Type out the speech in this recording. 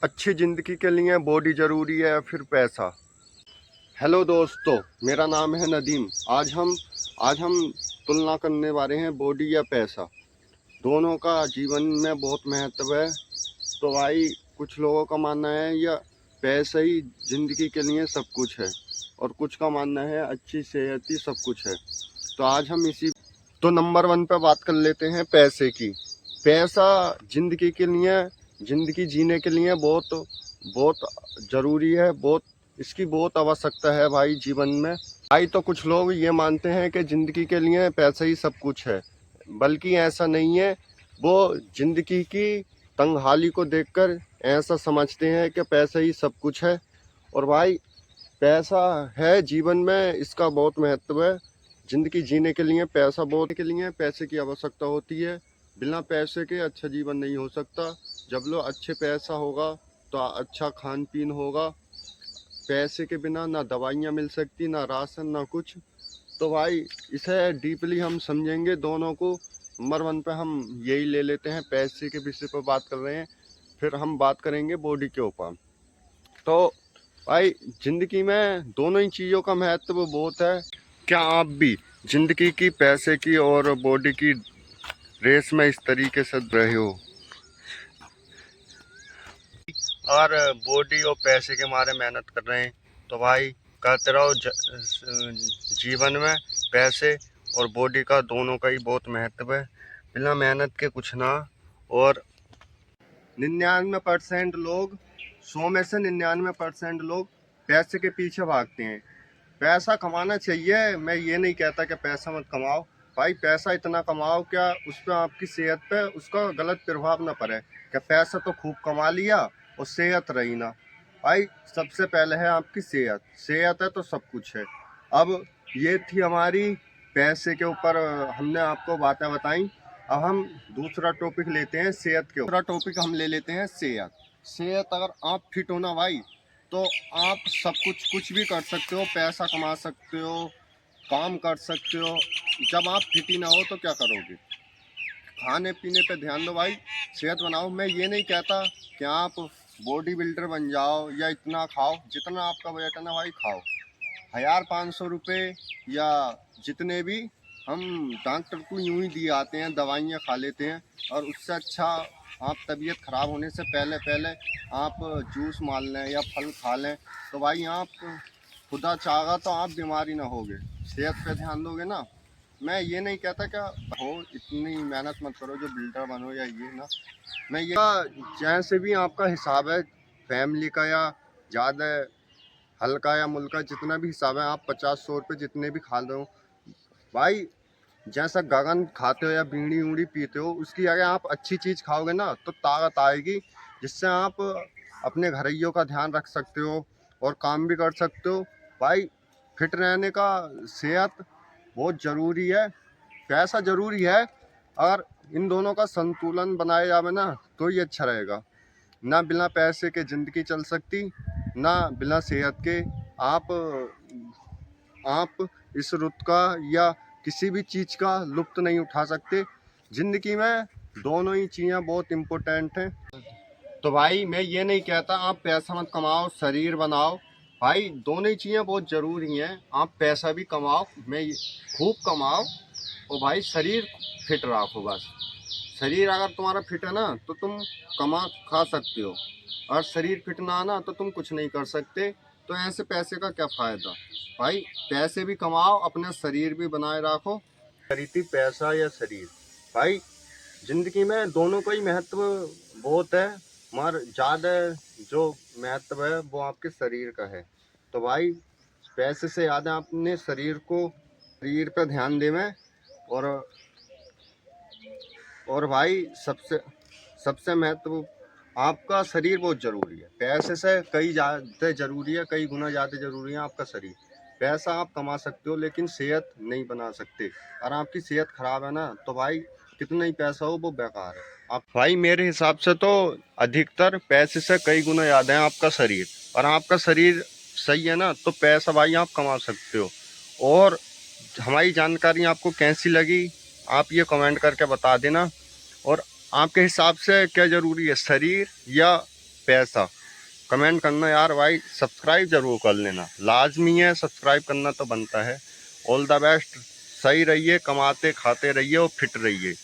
अच्छी ज़िंदगी के लिए बॉडी ज़रूरी है या फिर पैसा। हेलो दोस्तों, मेरा नाम है नदीम। आज हम तुलना करने वाले हैं बॉडी या पैसा। दोनों का जीवन में बहुत महत्व है। तो भाई कुछ लोगों का मानना है या पैसा ही ज़िंदगी के लिए सब कुछ है, और कुछ का मानना है अच्छी सेहत ही सब कुछ है। तो आज हम इसी तो नंबर 1 पे बात कर लेते हैं पैसे की। पैसा ज़िंदगी के लिए, ज़िंदगी जीने के लिए बहुत बहुत ज़रूरी है। बहुत इसकी बहुत आवश्यकता है भाई जीवन में। भाई तो कुछ लोग ये मानते हैं कि ज़िंदगी के लिए पैसा ही सब कुछ है, बल्कि ऐसा नहीं है। वो ज़िंदगी की तंगहाली को देखकर ऐसा समझते हैं कि पैसा ही सब कुछ है। और भाई पैसा है जीवन में, इसका बहुत महत्व है। ज़िंदगी जीने के लिए पैसा बहुत के लिए पैसे की आवश्यकता होती है। बिना पैसे के अच्छा जीवन नहीं हो सकता। जब लो अच्छे पैसा होगा तो अच्छा खान पीन होगा। पैसे के बिना ना दवाइयाँ मिल सकती, ना राशन, ना कुछ। तो भाई इसे डीपली हम समझेंगे दोनों को। नंबर 1 पे हम यही ले लेते हैं, पैसे के विषय पर बात कर रहे हैं। फिर हम बात करेंगे बॉडी के ऊपर। तो भाई जिंदगी में दोनों ही चीज़ों का महत्व बहुत है। क्या आप भी जिंदगी की पैसे की और बॉडी की रेस में इस तरीके से रहे हो, और बॉडी और पैसे के मारे मेहनत कर रहे हैं? तो भाई करते रहो। जीवन में पैसे और बॉडी का दोनों का ही बहुत महत्व है। बिना मेहनत के कुछ ना। और 99% लोग, 100 में से 99% लोग पैसे के पीछे भागते हैं। पैसा कमाना चाहिए, मैं ये नहीं कहता कि पैसा मत कमाओ। भाई पैसा इतना कमाओ क्या उस पर आपकी सेहत पे उसका गलत प्रभाव ना पड़े। क्या पैसा तो खूब कमा लिया और सेहत रही ना। भाई सबसे पहले है आपकी सेहत। सेहत है तो सब कुछ है। अब ये थी हमारी पैसे के ऊपर हमने आपको बातें बताई। अब हम दूसरा टॉपिक लेते हैं सेहत के ऊपर। दूसरा टॉपिक हम ले लेते हैं सेहत। सेहत, अगर आप फिट हो ना भाई, तो आप सब कुछ भी कर सकते हो, पैसा कमा सकते हो, काम कर सकते हो। जब आप फिट ही ना हो तो क्या करोगे? खाने पीने पे ध्यान दो भाई, सेहत बनाओ। मैं ये नहीं कहता कि आप बॉडी बिल्डर बन जाओ या इतना खाओ। जितना आपका बजट है ना भाई खाओ। 1500 रुपये या जितने भी हम डॉक्टर को यूं ही दिए आते हैं, दवाइयाँ खा लेते हैं। और उससे अच्छा आप तबीयत ख़राब होने से पहले पहले आप जूस मार लें या फल खा लें। तो भाई आप खुदा चाहा तो आप बीमारी ना होगे, सेहत पे ध्यान दोगे ना। मैं ये नहीं कहता क्या हो इतनी मेहनत मत करो जो बिल्डर बनो या ये ना। मैं ये जैसे भी आपका हिसाब है फैमिली का, या ज़्यादा हल्का या मुल्का, जितना भी हिसाब है, आप 50-100 रुपये जितने भी खा लो भाई। जैसा गगन खाते हो या बीड़ी उड़ी पीते हो, उसकी अगर आप अच्छी चीज़ खाओगे ना तो ताकत आएगी, जिससे आप अपने घरैयों का ध्यान रख सकते हो और काम भी कर सकते हो। भाई फिट रहने का सेहत बहुत ज़रूरी है, पैसा ज़रूरी है। अगर इन दोनों का संतुलन बनाया जाए ना तो ये अच्छा रहेगा। ना बिना पैसे के ज़िंदगी चल सकती, ना बिना सेहत के। आप आप इस रुत का या किसी भी चीज़ का लुत्फ़ नहीं उठा सकते। ज़िंदगी में दोनों ही चीज़ें बहुत इम्पोर्टेंट हैं। तो भाई मैं ये नहीं कहता आप पैसा मत कमाओ, शरीर बनाओ। भाई दोनों ही चीज़ें बहुत ज़रूरी हैं। आप पैसा भी कमाओ, मैं खूब कमाओ, और भाई शरीर फिट रखो बस। शरीर अगर तुम्हारा फिट है ना तो तुम कमा खा सकते हो, और शरीर फिट ना ना तो तुम कुछ नहीं कर सकते। तो ऐसे पैसे का क्या फ़ायदा? भाई पैसे भी कमाओ, अपना शरीर भी बनाए रखो। खरीदी पैसा या शरीर, भाई ज़िंदगी में दोनों का ही महत्व बहुत है, मगर ज़्यादा जो महत्व है वो आपके शरीर का है। तो भाई पैसे से ज़्यादा अपने शरीर पर ध्यान देवें। और भाई सबसे सबसे महत्व आपका शरीर बहुत ज़रूरी है। पैसे से कई ज़्यादा ज़रूरी है, कई गुना ज़्यादा ज़रूरी है आपका शरीर। पैसा आप कमा सकते हो लेकिन सेहत नहीं बना सकते। और आपकी सेहत ख़राब है ना तो भाई कितना ही पैसा हो वो बेकार है। आप भाई मेरे हिसाब से तो अधिकतर पैसे से कई गुना ज़्यादा है आपका शरीर। और आपका शरीर सही है ना तो पैसा भाई आप कमा सकते हो। और हमारी जानकारी आपको कैसी लगी आप ये कमेंट करके बता देना। और आपके हिसाब से क्या ज़रूरी है, शरीर या पैसा? कमेंट करना यार भाई, सब्सक्राइब जरूर कर लेना, लाजमी है, सब्सक्राइब करना तो बनता है। ऑल द बेस्ट, सही रहिए, कमाते खाते रहिए और फिट रहिए।